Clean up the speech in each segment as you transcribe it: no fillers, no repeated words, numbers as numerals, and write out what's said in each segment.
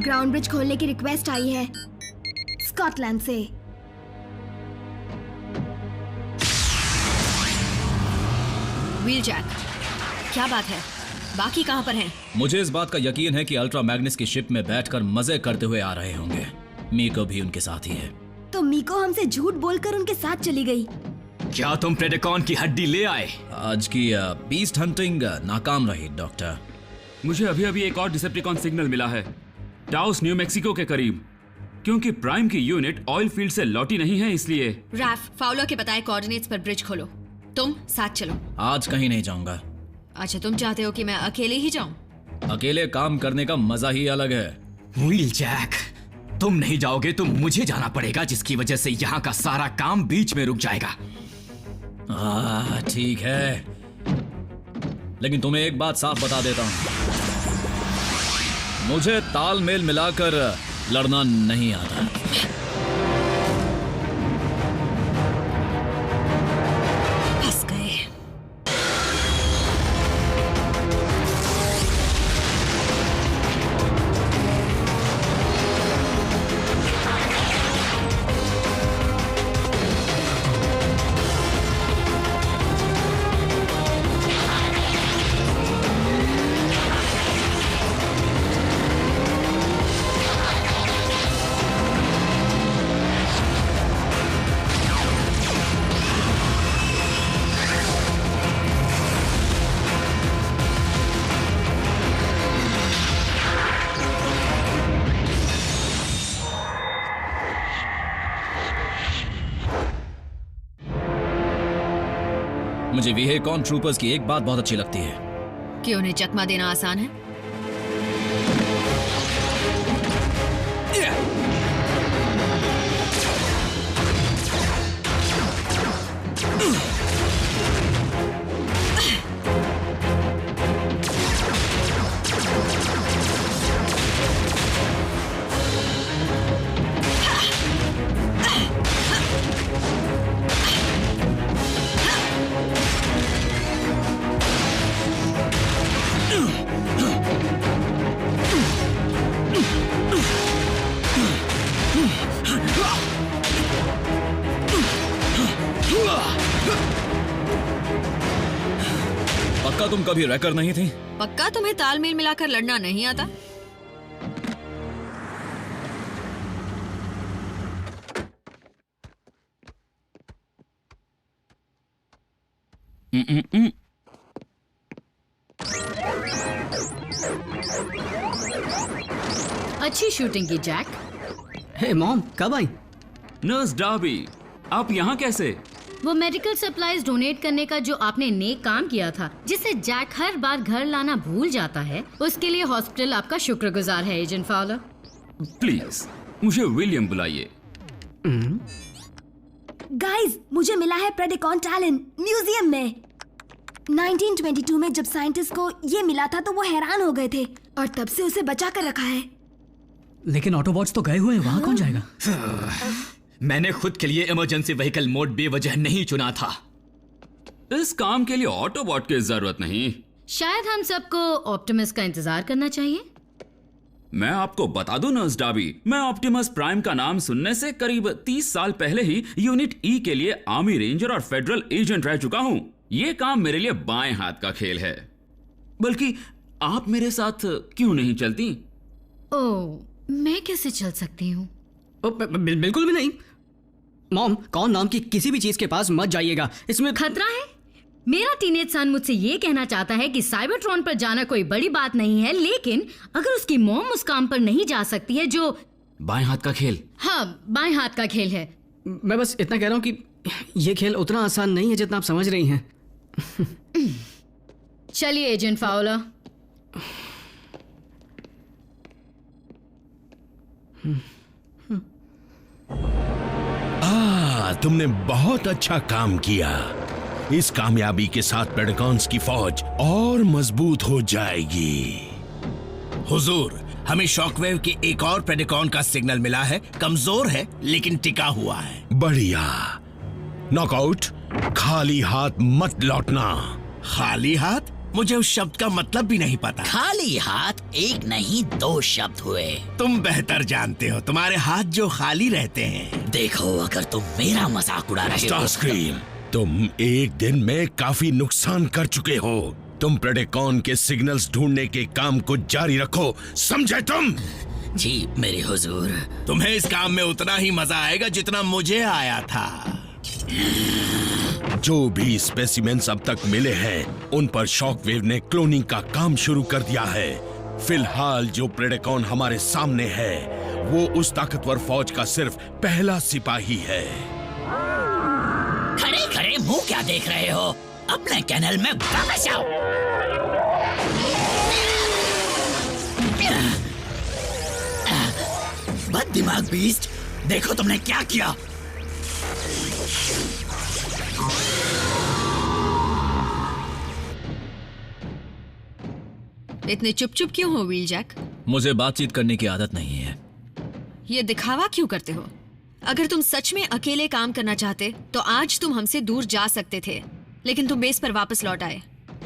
Ground bridge खोलने की request आई है स्कॉटलैंड से। व्हील जैक, क्या बात है? बाकी कहाँ पर हैं? मुझे इस बात का यकीन है कि अल्ट्रा मैग्नस की शिप में बैठकर मजे करते हुए आ रहे होंगे। मीको भी उनके साथ ही है। तो मीको हमसे झूठ बोलकर उनके साथ चली गई। क्या तुम प्रेडेकॉन की हड्डी ले आए? आज की बीस्ट हंटिंग नाकाम रही डॉक्टर। मुझे अभी अभी एक और डिसेप्टिकॉन सिग्नल मिला है, टाउस न्यू मैक्सिको के करीब। क्योंकि प्राइम की यूनिट ऑयल फील्ड से लौटी नहीं है, इसलिए। रैफ, फाउलर के बताए कोऑर्डिनेट्स पर ब्रिज खोलो। तुम साथ चलो। आज कहीं नहीं जाऊंगा। अच्छा, तुम चाहते हो कि मैं अकेले ही जाऊं? अकेले काम करने का मजा ही अलग है। व्हील जैक, तुम नहीं जाओगे तो मुझे जाना पड़ेगा, जिसकी वजह से यहाँ का सारा काम बीच में रुक जाएगा। ठीक है, लेकिन तुम्हें एक बात साफ बता देता हूं, मुझे तालमेल मिलाकर लड़ना नहीं आता। फंस गए। मुझे विहेकॉन ट्रूपर्स की एक बात बहुत अच्छी लगती है कि उन्हें चकमा देना आसान है। पक्का तुम कभी रैकर नहीं थी? पक्का तुम्हें तालमेल मिलाकर लड़ना नहीं आता? अच्छी शूटिंग की जैक। हे मॉम, कब आई? नर्स डार्बी, आप यहाँ कैसे? वो मेडिकल सप्लाईज डोनेट करने का जो आपने नेक काम किया था, जिसे जैक हर बार घर लाना भूल जाता है, उसके लिए हॉस्पिटल आपका शुक्रगुजार है एजेंट फाउलर। प्लीज मुझे विलियम बुलाइए। गाइस, मुझे मिला है प्रेडिकॉन टैलेंट म्यूजियम में। 1922 में जब साइंटिस्ट को ये मिला था तो वो हैरान हो गए थे और तब से उसे बचा कर रखा है। लेकिन ऑटोबॉट्स तो गए हुए हैं, वहाँ कौन जाएगा? मैंने खुद के लिए इमरजेंसी व्हीकल मोड बेवजह नहीं चुना था। इस काम के लिए ऑटोबॉट की जरूरत नहीं। शायद हम सबको ऑप्टिमस का इंतजार करना चाहिए। मैं आपको बता दूं नर्स डार्बी, मैं ऑप्टिमस प्राइम का नाम सुनने से करीब 30 साल पहले ही यूनिट ई के लिए आर्मी रेंजर और फेडरल एजेंट रह चुका हूं। ये काम मेरे लिए बाएं हाथ का खेल है। बल्कि आप मेरे साथ क्यों नहीं चलती? ओह, मैं कैसे चल सकती हूँ? बिल्कुल भी नहीं। मॉम, कौन नाम की किसी भी चीज के पास मत जाइएगा, इसमें खतरा है। मेरा टीनेज सन मुझसे ये कहना चाहता है कि साइबरट्रॉन पर जाना कोई बड़ी बात नहीं है, लेकिन अगर उसकी मॉम उस काम पर नहीं जा सकती है जो बाएं हाथ का खेल। हाँ, बाएं हाथ का खेल है। मैं बस इतना कह रहा हूँ कि ये खेल उतना आसान नहीं है जितना आप समझ रही हैं। चलिए एजेंट फाउलर। तुमने बहुत अच्छा काम किया। इस कामयाबी के साथ प्रेडिकॉन्स की फौज और मजबूत हो जाएगी। हुजूर, हमें शॉकवेव के एक और प्रेडिकॉन का सिग्नल मिला है। कमजोर है लेकिन टिका हुआ है। बढ़िया। नॉकआउट, खाली हाथ मत लौटना। खाली हाथ? मुझे उस शब्द का मतलब भी नहीं पता। खाली हाथ एक नहीं 2 शब्द हुए। तुम बेहतर जानते हो, तुम्हारे हाथ जो खाली रहते हैं। देखो, अगर तुम मेरा मजाक उड़ा रहे हो स्टारस्क्रीम, तुम एक दिन में काफी नुकसान कर चुके हो। तुम प्रेडेकॉन के सिग्नल्स ढूंढने के काम को जारी रखो, समझे तुम? जी मेरे हुजूर। तुम्हें इस काम में उतना ही मजा आएगा जितना मुझे आया था। जो भी स्पेसिमेंस अब तक मिले हैं, उन पर शॉकवेव ने क्लोनिंग का काम शुरू कर दिया है। फिलहाल जो प्रेडेकॉन हमारे सामने है, वो उस ताकतवर फौज का सिर्फ पहला सिपाही है। खड़े खड़े मुंह क्या देख रहे हो? अपने कैनल में वापस आओ। बददिमाग बीस्ट, देखो तुमने क्या किया। इतने चुप चुप क्यों हो व्हील जैक? मुझे बातचीत करने की आदत नहीं है। ये दिखावा क्यों करते हो? अगर तुम सच में अकेले काम करना चाहते तो आज तुम हमसे दूर जा सकते थे, लेकिन तुम बेस पर वापस लौट आए।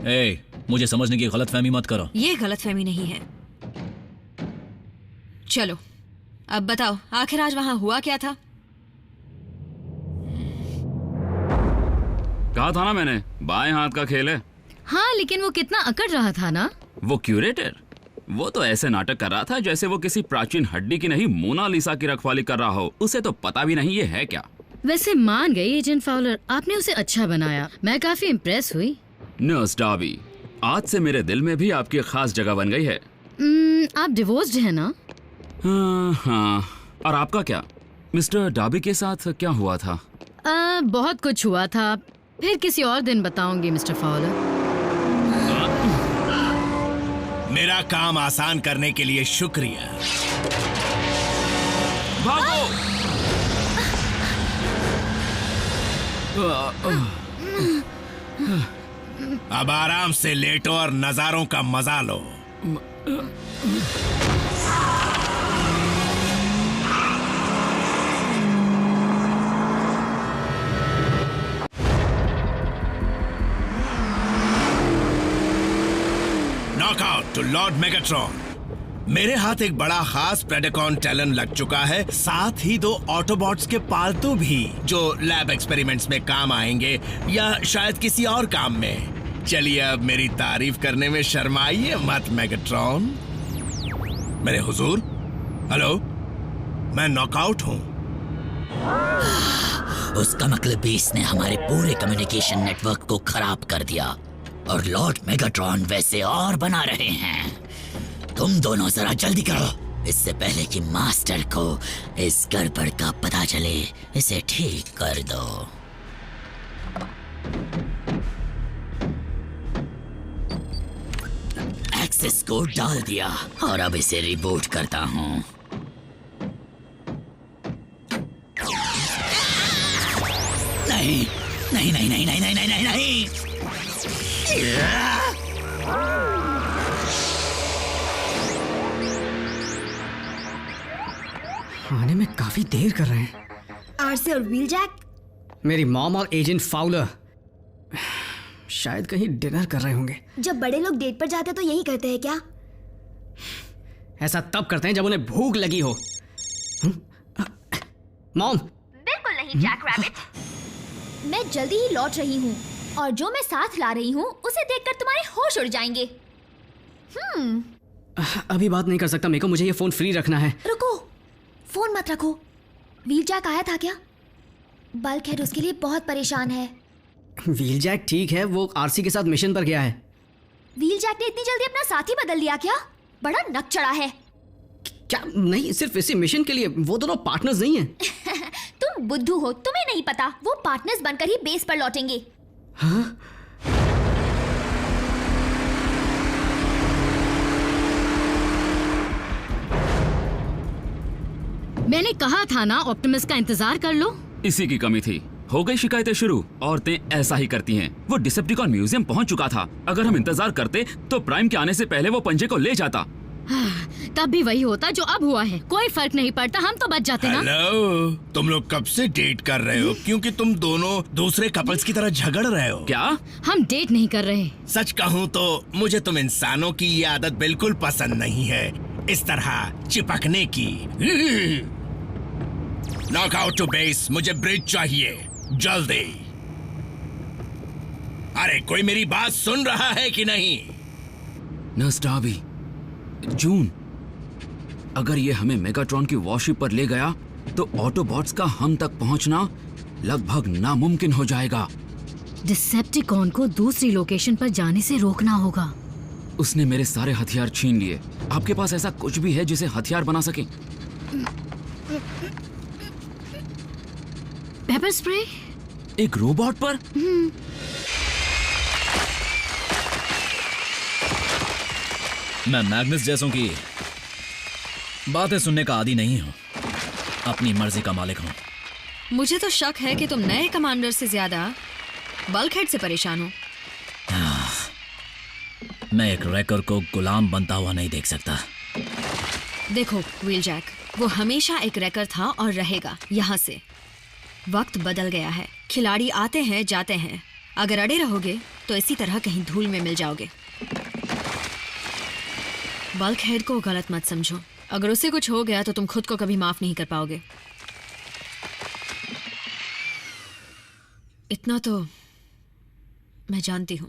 ए, मुझे समझने की गलतफहमी मत करो। ये गलतफहमी नहीं है। चलो अब बताओ, आखिर आज वहां हुआ क्या था? कहा था ना मैंने, बाएं हाथ का खेल है। हाँ, लेकिन वो कितना अकड़ रहा था ना। वो क्यूरेटर, वो तो ऐसे नाटक कर रहा था जैसे वो किसी प्राचीन हड्डी की नहीं मोनालिसा की रखवाली कर रहा हो। उसे तो पता भी नहीं ये है क्या। वैसे मान गई एजेंट फाउलर, आपने उसे अच्छा बनाया। मैं काफी इम्प्रेस हुई। नर्स डार्बी, आज से मेरे दिल में भी आपकी खास जगह बन गई है। आप डिवोर्स्ड है ना? हाँ। और आपका क्या? मिस्टर डार्बी के साथ क्या हुआ था? बहुत कुछ हुआ था, फिर किसी और दिन बताऊंगी मिस्टर फाउलर। मेरा काम आसान करने के लिए शुक्रिया। भागो! अब आराम से लेटो और नजारों का मजा लो। Knockout to lord Megatron. मेरे हाथ एक बड़ा खास प्रेडेकॉन टैलेंट लग चुका है, साथ ही 2 ऑटोबॉट्स के पालतू भी, जो लैब एक्सपेरिमेंट्स में काम आएंगे या शायद किसी और काम में। चलिए अब मेरी तारीफ करने में शर्माइए मत मेगाट्रॉन। मेरे हुजूर, हेलो, मैं नॉकआउट हूँ। उसका मतलब बीस ने हमारे पूरे कम्युनिकेशन नेटवर्क को खराब कर दिया और लॉर्ड मेगाट्रॉन वैसे और बना रहे हैं। तुम दोनों जरा जल्दी करो, इससे पहले कि मास्टर को इस गड़बड़ का पता चले। इसे ठीक कर दो। एक्सेस कोड डाल दिया और अब इसे रिबूट करता हूँ। नहीं नहीं नहीं नहीं नहीं नहीं नहीं नहीं। आने में काफी देर कर रहे हैं। आरसी और व्हील जैक, मेरी मॉम और एजेंट फाउलर शायद कहीं डिनर कर रहे होंगे। जब बड़े लोग डेट पर जाते हैं तो यही करते हैं क्या? ऐसा तब करते हैं जब उन्हें भूख लगी हो। मॉम। बिल्कुल नहीं जैक रैबिट। मैं जल्दी ही लौट रही हूँ और जो मैं साथ ला रही हूँ उसे देखकर तुम्हारे होश उड़ जाएंगे। अभी बात नहीं कर सकता मेरे को, मुझे ये फोन फ्री रखना है। रुको, फोन मत रखो। व्हील जैक आया था क्या? बल्क हेड उसके लिए बहुत परेशान है। व्हील जैक ठीक है, वो आरसी के साथ मिशन पर गया है। व्हील जैक ने इतनी जल्दी अपना साथी बदल लिया क्या? बड़ा नक चढ़ा है। क्या? नहीं, सिर्फ इसी मिशन के लिए। वो दोनों पार्टनर्स नहीं हैं। तुम बुद्धू हो, तुम्हें नहीं पता। वो पार्टनर्स बनकर ही बेस पर लौटेंगे। हाँ? मैंने कहा था ना, ऑप्टिमस का इंतजार कर लो। इसी की कमी थी। हो गई शिकायतें शुरू। औरतें ऐसा ही करती हैं। वो डिसेप्टिकॉन म्यूजियम पहुंच चुका था। अगर हम इंतजार करते तो प्राइम के आने से पहले वो पंजे को ले जाता। तब भी वही होता जो अब हुआ है। कोई फर्क नहीं पड़ता, हम तो बच जाते ना। हेलो, तुम लोग कब से डेट कर रहे हो? क्योंकि तुम दोनों दूसरे कपल्स की तरह झगड़ रहे हो। क्या? हम डेट नहीं कर रहे। सच कहूँ तो मुझे तुम इंसानों की ये आदत बिल्कुल पसंद नहीं है, इस तरह चिपकने की। नॉकआउट टू बेस, मुझे ब्रिज चाहिए जल्दी। अरे कोई मेरी बात सुन रहा है कि नहीं? नर्स डार्बी, जून, अगर ये हमें मेगाट्रॉन की वॉरशिप पर ले गया तो ऑटोबॉट्स का हम तक पहुंचना लगभग नामुमकिन हो जाएगा। डिसेप्टिकॉन को दूसरी लोकेशन पर जाने से रोकना होगा। उसने मेरे सारे हथियार छीन लिए। आपके पास ऐसा कुछ भी है जिसे हथियार बना सके? Paper spray? एक रोबोट पर? मैं मैग्नस जैसों की बातें सुनने का आदी नहीं हूं, अपनी मर्जी का मालिक हूं। मुझे तो शक है कि तुम नए कमांडर से ज्यादा बल्कहेड से परेशान हो। मैं एक रैकर को गुलाम बनता हुआ नहीं देख सकता। देखो व्हीलजैक, वो हमेशा एक रैकर था और रहेगा। यहाँ से वक्त बदल गया है। खिलाड़ी आते हैं जाते हैं। अगर अड़े रहोगे तो इसी तरह कहीं धूल में मिल जाओगे। बल्कहेड को गलत मत समझो। अगर उसे कुछ हो गया तो तुम खुद को कभी माफ नहीं कर पाओगे। इतना तो मैं जानती हूं।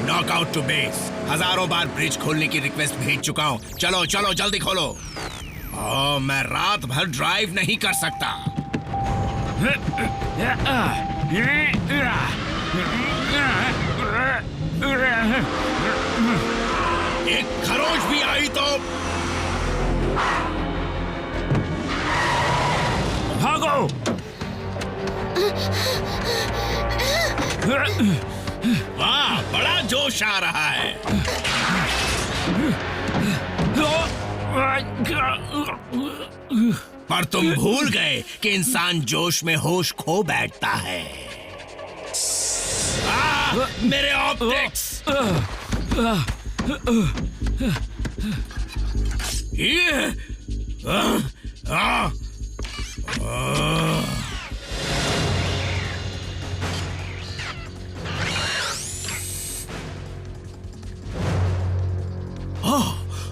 नॉकआउट टू बेस, हजारों बार ब्रिज खोलने की रिक्वेस्ट भेज चुका हूँ। चलो चलो जल्दी खोलो। मैं रात भर ड्राइव नहीं कर सकता। एक खरोच भी आई तो भागो! वाह, बड़ा जोश आ रहा है। पर तुम भूल गए कि इंसान जोश में होश खो बैठता है। मेरे ऑप्टिक्स!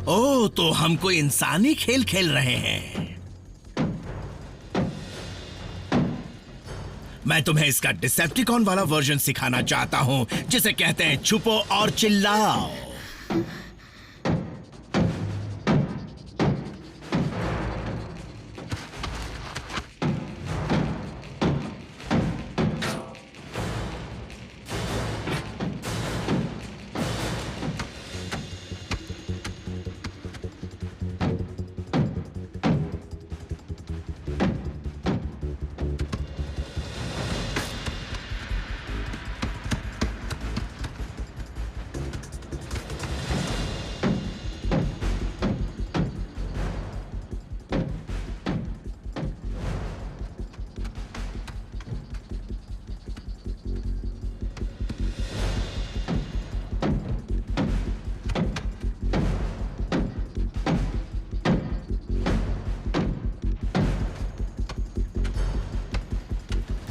ओह, तो हम कोई इंसानी खेल खेल रहे हैं। मैं तुम्हें इसका डिसेप्टिकॉन वाला वर्जन सिखाना चाहता हूं, जिसे कहते हैं छुपो और चिल्लाओ।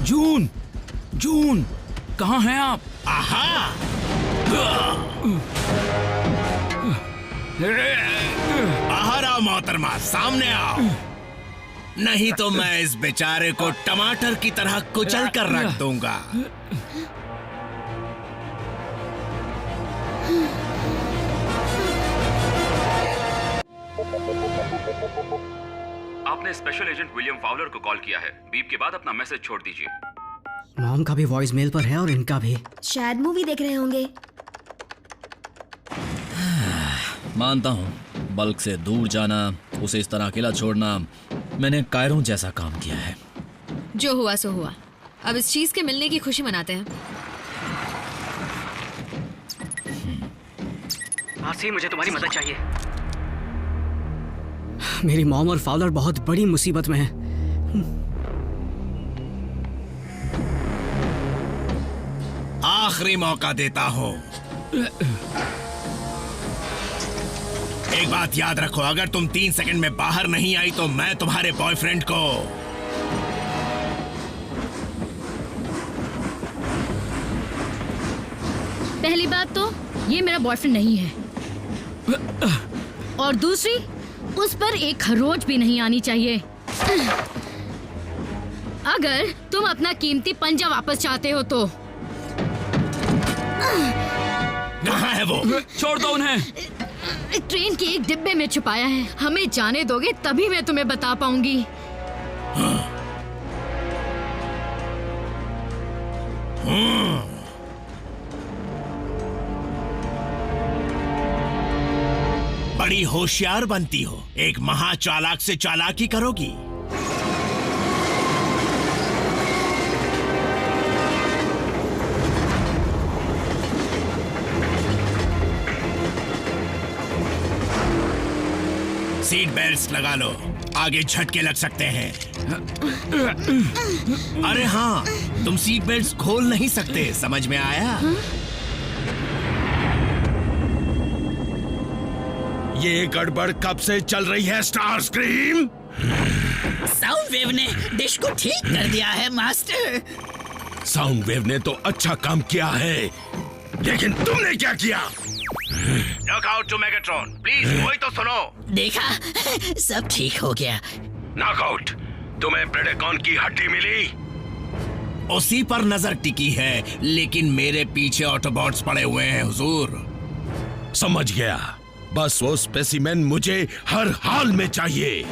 जून, जून, कहाँ हैं आप? आहा! बाहर आओ मोहतरमा, सामने आओ। नहीं तो मैं इस बेचारे को टमाटर की तरह कुचल कर रख दूंगा। आपने स्पेशल एजेंट विलियम फाउलर को कॉल किया है। बीप के बाद अपना मैसेज छोड़ दीजिए। मॉम का भी वॉइस मेल पर है और इनका भी। शायद मूवी देख रहे होंगे। मानता हूँ, बल्क से दूर जाना, उसे इस तरह अकेला छोड़ना, मैंने कायरों जैसा काम किया है। जो हुआ सो हुआ। अब इस चीज के मिलने की खुशी मनाते हैं। आरसी, मुझे तुम्हारी मदद चाहिए। मेरी मॉम और फाउलर बहुत बड़ी मुसीबत में हैं। आखिरी मौका देता हूँ। एक बात याद रखो, अगर तुम 3 सेकंड में बाहर नहीं आई तो मैं तुम्हारे बॉयफ्रेंड को पहली बात तो ये मेरा बॉयफ्रेंड नहीं है, और दूसरी उस पर एक खरोच भी नहीं आनी चाहिए। अगर तुम अपना कीमती पंजा वापस चाहते हो तो। कहाँ है वो? छोड़ दो उन्हें। ट्रेन के एक डिब्बे में छुपाया है। हमें जाने दोगे तभी मैं तुम्हें बता पाऊंगी। बड़ी होशियार बनती हो, एक महाचालाक से चालाकी करोगी। सीट बेल्ट लगा लो, आगे झटके लग सकते हैं। अरे हाँ, तुम सीट बेल्ट खोल नहीं सकते, समझ में आया? ये गड़बड़ कब से चल रही है स्टार स्क्रीम? साउंड वेव ने डिश को ठीक कर दिया है मास्टर। साउंड वेव ने तो अच्छा काम किया है, लेकिन तुमने क्या किया? नॉकआउट टू मेगाट्रॉन, प्लीज कोई तो सुनो। देखा, सब ठीक हो गया। नॉकआउट, तुम्हें प्रेडेकॉन की हड्डी मिली? उसी पर नजर टिकी है, लेकिन मेरे पीछे ऑटोबॉट्स पड़े हुए हैं हुजूर। समझ गया, बस वो स्पेसिमेन मुझे हर हाल में चाहिए।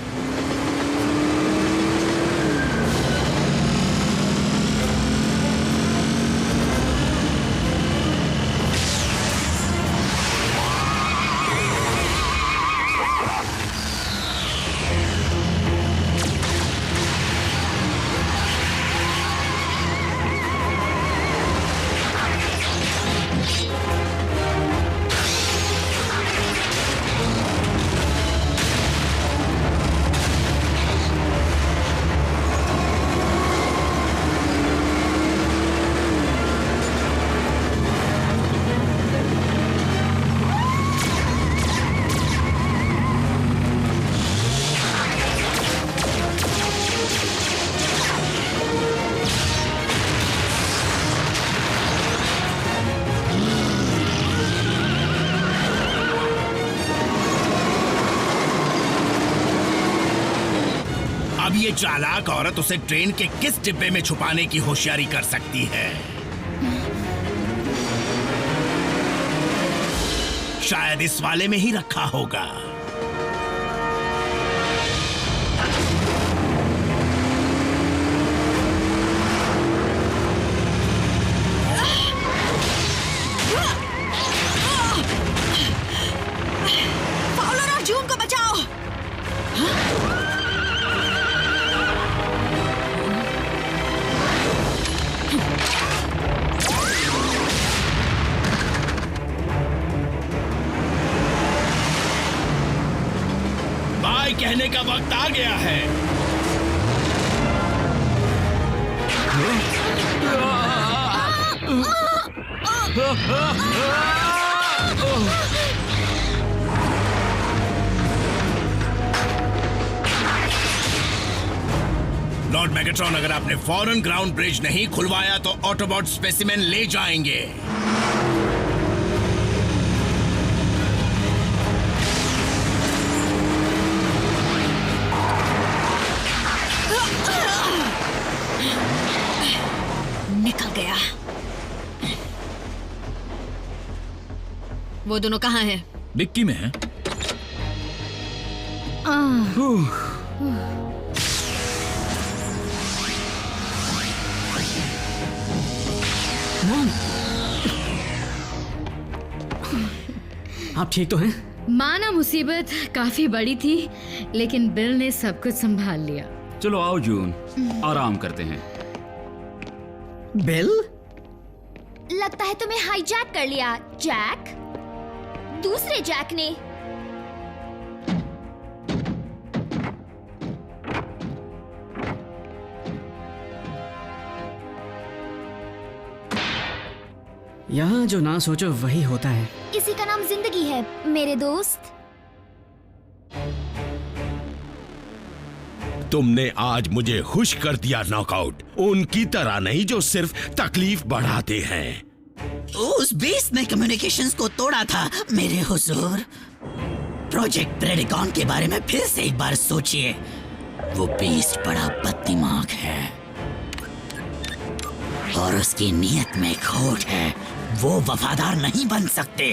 अब ये चालाक औरत उसे ट्रेन के किस डिब्बे में छुपाने की होशियारी कर सकती है? शायद इस वाले में ही रखा होगा। फाउलर और जून को बचाओ। बाय कहने का वक्त आ गया है। लॉर्ड मेगाट्रॉन, अगर आपने फौरन ग्राउंड ब्रिज नहीं खुलवाया तो ऑटोबॉट स्पेसिमेन ले जाएंगे। निकल गया। वो दोनों कहाँ हैं? डिक्की में है। आप ठीक तो हैं? माना मुसीबत काफी बड़ी थी, लेकिन बिल ने सब कुछ संभाल लिया। चलो आओ जून, आराम करते हैं। बिल? लगता है तुम्हें हाईजैक कर लिया, जैक। दूसरे जैक ने। यहाँ जो ना सोचो वही होता है। इसी का नाम जिंदगी है मेरे दोस्त। तुमने आज मुझे खुश कर दिया नॉकआउट, उनकी तरह नहीं जो सिर्फ तकलीफ बढ़ाते हैं। उस बीस्ट ने कम्युनिकेशंस को तोड़ा था मेरे हुजूर। प्रोजेक्ट प्रेडिकॉन के बारे में फिर से एक बार सोचिए। वो बीस्ट बड़ा बददिमाग है और उसकी नीयत में खोट है। वो वफादार नहीं बन सकते।